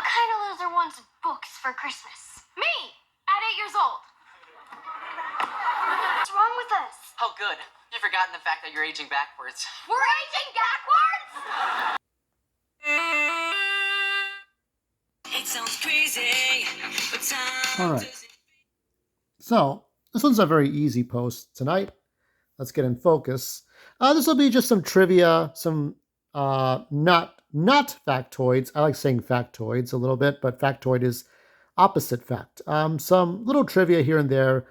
kind of loser wants books for Christmas? Me, at 8 years old. What's wrong with us? Oh, good. You've forgotten the fact that you're aging backwards. We're aging backwards? It sounds crazy, but All right. So this one's a very easy post tonight. Let's get in focus. This will be just some trivia, some not factoids. I like saying factoids a little bit, but factoid is opposite fact. Some little trivia here and there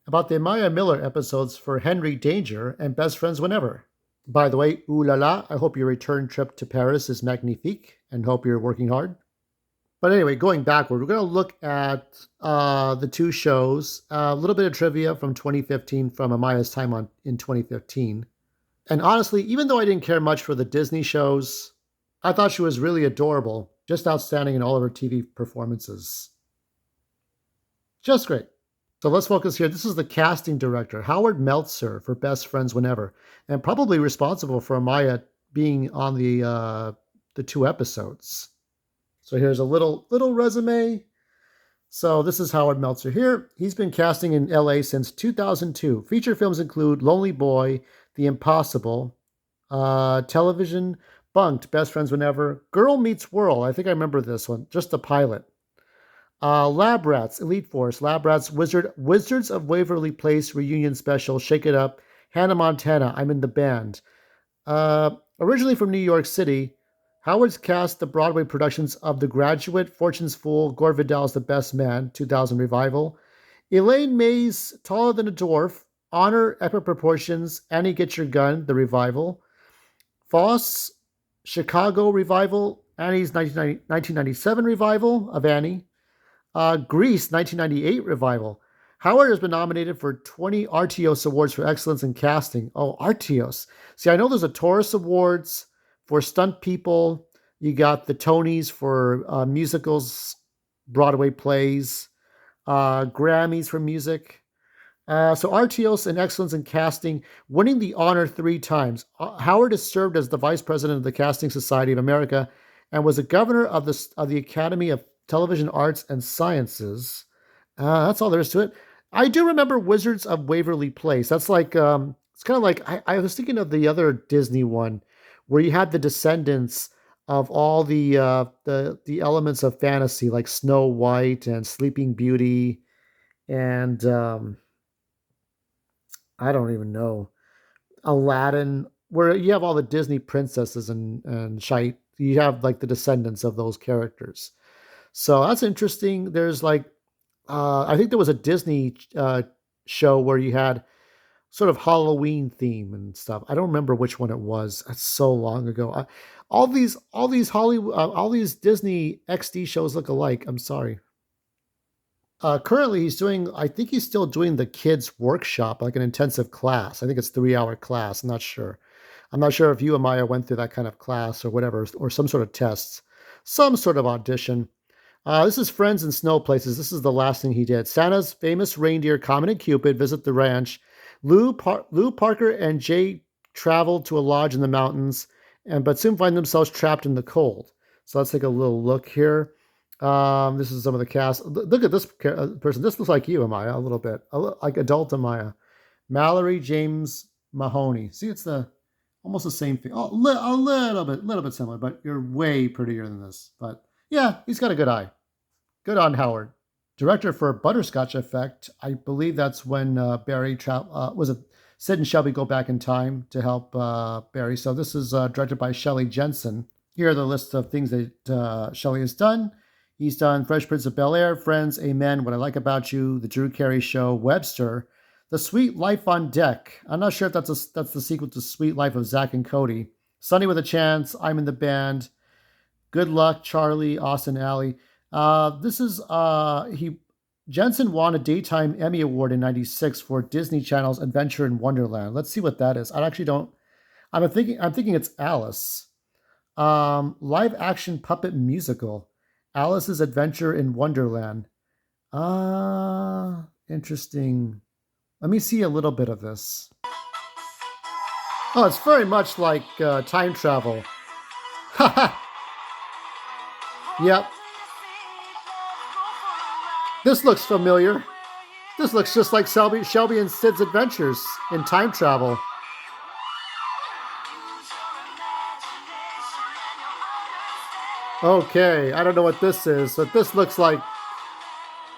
about the Amiah Miller episodes for Henry Danger and Best Friends Whenever. By the way, ooh la la, I hope your return trip to Paris is magnifique and hope you're working hard. But anyway, going backward, we're going to look at the two shows, a little bit of trivia from 2015 from Amiah's time in 2015. And honestly, even though I didn't care much for the Disney shows, I thought she was really adorable, just outstanding in all of her TV performances. Just great. So let's focus here. This is the casting director, Howard Meltzer, for Best Friends Whenever, and probably responsible for Amiah being on the 2 episodes. So here's a little resume. So this is Howard Meltzer here. He's been casting in LA since 2002. Feature films include Lonely Boy, The Impossible, television, Bunked, Best Friends Whenever, Girl Meets World. I think I remember this one, just the pilot. Lab Rats, Elite Force, Lab Rats, Wizards of Waverly Place reunion special, Shake It Up, Hannah Montana, I'm in the Band. Originally from New York City, Howard's cast the Broadway productions of The Graduate, Fortune's Fool, Gore Vidal's The Best Man, 2000 revival, Elaine May's Taller Than a Dwarf, Honor, Epic Proportions, Annie Get Your Gun, the revival, Foss, Chicago revival, Annie's 1997 revival of Annie, Grease 1998 revival. Howard has been nominated for 20 Artios Awards for excellence in casting. Oh, Artios. See, I know there's a Taurus Awards for stunt people. You got the Tonys for musicals, Broadway plays, Grammys for music. So Artios and excellence in casting, winning the honor 3 times. Howard has served as the vice president of the Casting Society of America and was a governor of the Academy of Television Arts and Sciences. That's all there is to it. I do remember Wizards of Waverly Place. That's like, it's kind of like, I was thinking of the other Disney one where you had the descendants of all the elements of fantasy, like Snow White and Sleeping Beauty and I don't even know, Aladdin, where you have all the Disney princesses and shite. You have like the descendants of those characters. So that's interesting. There's like, I think there was a Disney show where you had sort of Halloween theme and stuff. I don't remember which one it was. That's so long ago. All these Hollywood, all these Disney XD shows look alike. I'm sorry. Currently, I think he's still doing the kids' workshop, like an intensive class. I think it's 3-hour class. I'm not sure. I'm not sure if you, Amiah, went through that kind of class or whatever, or some sort of tests, some sort of audition. This is Friends and Snow Places. This is the last thing he did. Santa's famous reindeer, Comet and Cupid, visit the ranch. Lou Parker and Jay travel to a lodge in the mountains, but soon find themselves trapped in the cold. So let's take a little look here. This is some of the cast. Look at this person. This looks like you, Amiah, a little bit. Like adult Amiah. Mallory James Mahoney. See, it's almost the same thing. Oh, a little bit similar, but you're way prettier than this. But yeah, he's got a good eye. Good on Howard. Director for Butterscotch Effect. I believe that's when Barry was it Sid and Shelby go back in time to help Barry. So this is directed by Shelley Jensen. Here are the list of things that Shelley has done. He's done Fresh Prince of Bel-Air, Friends, Amen, What I Like About You, The Drew Carey Show, Webster, The Sweet Life on Deck. I'm not sure if that's the sequel to Sweet Life of Zach and Cody. Sunny with a Chance, I'm in the Band, Good Luck, Charlie, Austin Alley. Jensen won a Daytime Emmy Award in '96 for Disney Channel's Adventure in Wonderland. Let's see what that is. I actually don't. I'm thinking it's Alice. Live action puppet musical, Alice's Adventure in Wonderland. Interesting. Let me see a little bit of this. Oh, it's very much like time travel. Yep. This looks familiar. This looks just like Shelby and Sid's adventures in time travel. Okay, I don't know what this is, but this looks like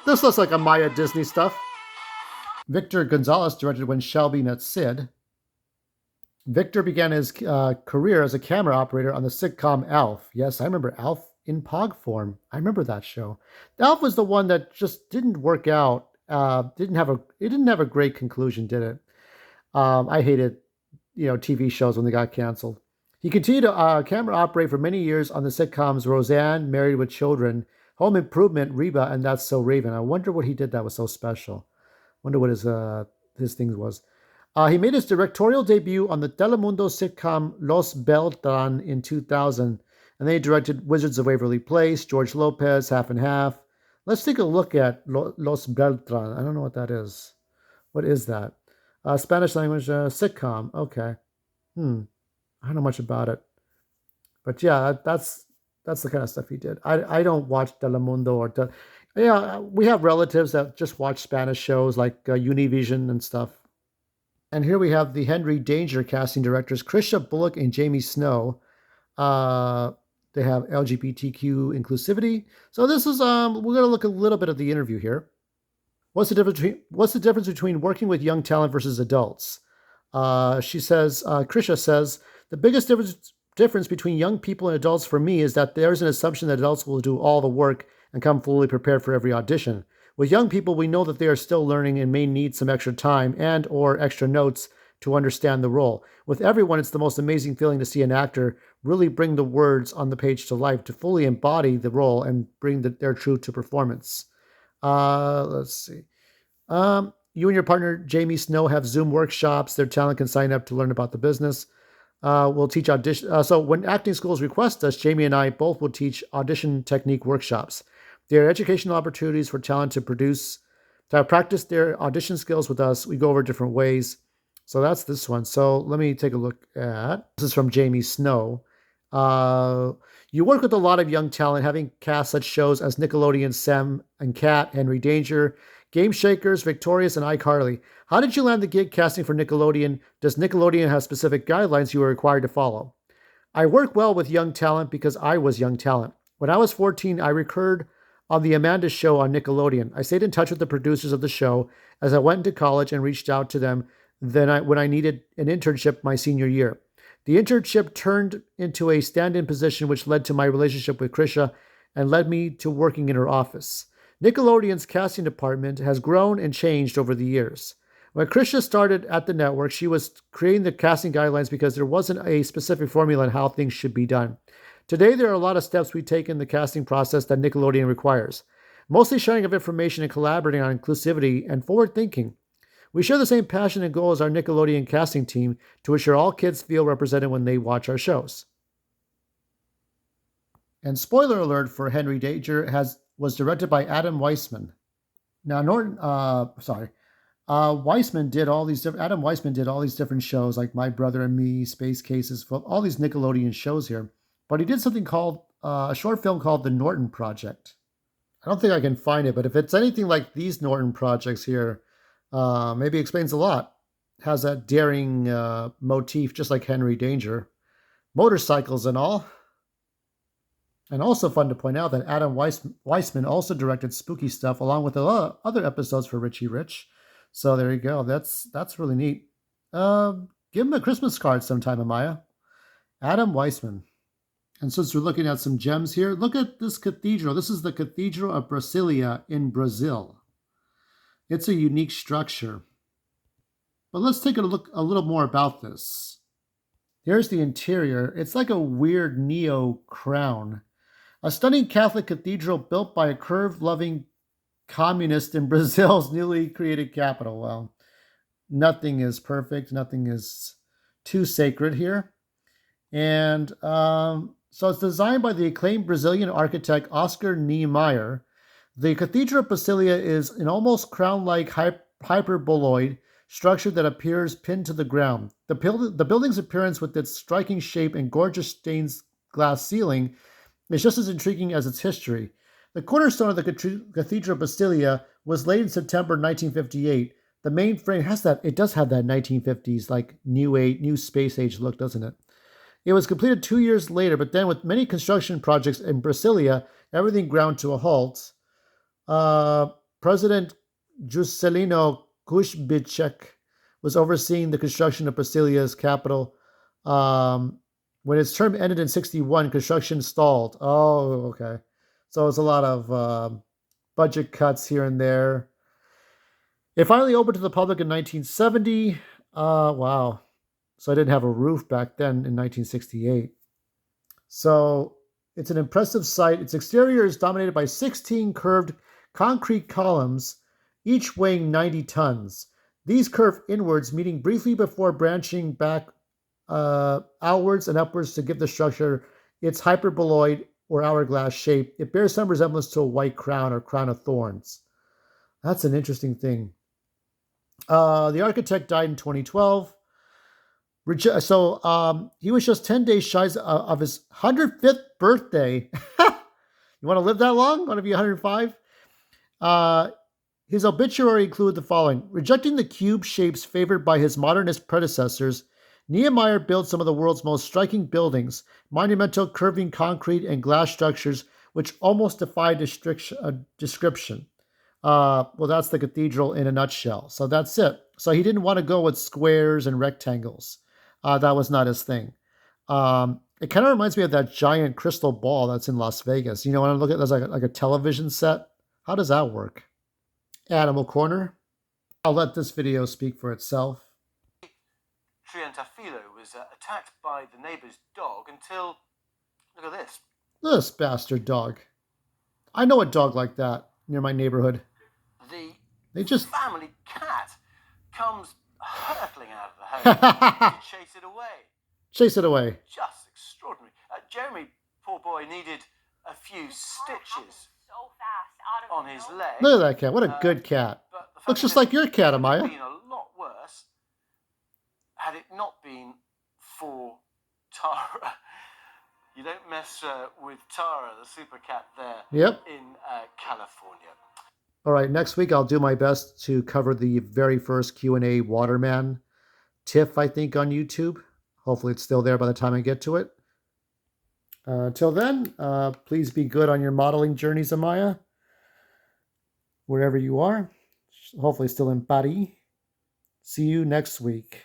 Amiah Disney stuff. Victor Gonzalez directed When Shelby Met Sid. Victor began his career as a camera operator on the sitcom Alf. Yes, I remember Alf in Pog form. I remember that show. Alf was the one that just didn't work out. It didn't have a great conclusion, did it? I hated, TV shows when they got canceled. He continued to camera operate for many years on the sitcoms Roseanne, Married with Children, Home Improvement, Reba, and That's So Raven. I wonder what he did that was so special. Wonder what his thing was. He made his directorial debut on the Telemundo sitcom Los Beltran in 2000, and then he directed Wizards of Waverly Place, George Lopez, Half and Half. Let's take a look at Los Beltran. I don't know what that is. What is that? Spanish language sitcom. Okay. I don't know much about it. But yeah, that's the kind of stuff he did. I don't watch Telemundo we have relatives that just watch Spanish shows like Univision and stuff. And here we have the Henry Danger casting directors, Krisha Bullock and Jamie Snow. They have LGBTQ inclusivity. So this is we're going to look a little bit at the interview here. What's the difference between working with young talent versus adults? Krisha says, the biggest difference between young people and adults for me is that there's an assumption that adults will do all the work and come fully prepared for every audition. With young people, we know that they are still learning and may need some extra time and or extra notes to understand the role. With everyone, it's the most amazing feeling to see an actor really bring the words on the page to life, to fully embody the role and bring their truth to performance. Let's see. You and your partner, Jamie Snow, have Zoom workshops. Their talent can sign up to learn about the business. We'll teach audition. So when acting schools request us, Jamie and I both will teach audition technique workshops. They are educational opportunities for talent to practice their audition skills with us. We go over different ways. So that's this one. So let me take a look at, this is from Jamie Snow. You work with a lot of young talent, having cast such shows as Nickelodeon's Sam and Cat, Henry Danger, Game Shakers, Victorious, and iCarly. How did you land the gig casting for Nickelodeon? Does Nickelodeon have specific guidelines you are required to follow? I work well with young talent because I was young talent. When I was 14, I recurred on the Amanda Show on Nickelodeon. I stayed in touch with the producers of the show as I went into college and reached out to them when I needed an internship my senior year. The internship turned into a stand-in position, which led to my relationship with Krisha and led me to working in her office. Nickelodeon's casting department has grown and changed over the years. When Krisha started at the network, she was creating the casting guidelines because there wasn't a specific formula on how things should be done. Today, there are a lot of steps we take in the casting process that Nickelodeon requires, mostly sharing of information and collaborating on inclusivity and forward thinking. We share the same passion and goal as our Nickelodeon casting team to ensure all kids feel represented when they watch our shows. And spoiler alert for Henry Danger was directed by Adam Weissman. Now, Weissman did all these Adam Weissman did all these different shows like My Brother and Me, Space Cases, all these Nickelodeon shows here. But he did something called a short film called The Norton Project. I don't think I can find it, but if it's anything like these Norton projects here, maybe it explains a lot. Has that daring motif, just like Henry Danger. Motorcycles and all. And also fun to point out that Adam Weissman also directed Spooky Stuff along with other episodes for Richie Rich. So there you go. That's really neat. Give him a Christmas card sometime, Amiah. Adam Weissman. And since we're looking at some gems here, look at this cathedral. This is the Cathedral of Brasilia in Brazil. It's a unique structure. But let's take a look a little more about this. Here's the interior. It's like a weird neo-crown. A stunning Catholic cathedral built by a curve-loving communist in Brazil's newly created capital. Well, nothing is perfect. Nothing is too sacred here. And so it's designed by the acclaimed Brazilian architect Oscar Niemeyer. The Cathedral of Brasilia is an almost crown-like hyperboloid structure that appears pinned to the ground. The building's appearance with its striking shape and gorgeous stained glass ceiling is just as intriguing as its history. The cornerstone of the Cathedral of Bastilia was laid in September 1958. The main frame has that. It does have that 1950s like new space age look, doesn't it? It was completed 2 years later, but then with many construction projects in Brasilia, everything ground to a halt. President Juscelino Kubitschek was overseeing the construction of Brasilia's capital. When its term ended in 61, construction stalled. Oh, okay. So it was a lot of budget cuts here and there. It finally opened to the public in 1970. Wow. So I didn't have a roof back then in 1968. So it's an impressive site. Its exterior is dominated by 16 curved concrete columns, each weighing 90 tons. These curve inwards, meeting briefly before branching back outwards and upwards to give the structure its hyperboloid or hourglass shape. It bears some resemblance to a white crown or crown of thorns. That's an interesting thing. The architect died in 2012. So he was just 10 days shy of his 105th birthday. You want to live that long? Want to be 105? His obituary included the following. Rejecting the cube shapes favored by his modernist predecessors, Nehemiah built some of the world's most striking buildings, monumental curving concrete and glass structures which almost defy description. Well, that's the cathedral in a nutshell. So that's it. So he didn't want to go with squares and rectangles. That was not his thing. It kind of reminds me of that giant crystal ball that's in Las Vegas. You know, when I look at it as like a television set, how does that work? Animal Corner. I'll let this video speak for itself. Triantafilo was attacked by the neighbor's dog until, look at this. This bastard dog. I know a dog like that near my neighborhood. The family cat comes hurtling out of the home to chase it away. Chase it away. Just extraordinary. Jeremy, poor boy, needed a few stitches on his leg. Look at that cat. What a good cat. Looks just like your cat, Amiah. It would have been a lot worse had it not been for Tara. You don't mess with Tara, the super cat there in California. All right, next week I'll do my best to cover the very first Q&A Waterman TIFF, I think, on YouTube. Hopefully it's still there by the time I get to it. Till then, please be good on your modeling journeys, Amiah. Wherever you are. Hopefully still in Paris. See you next week.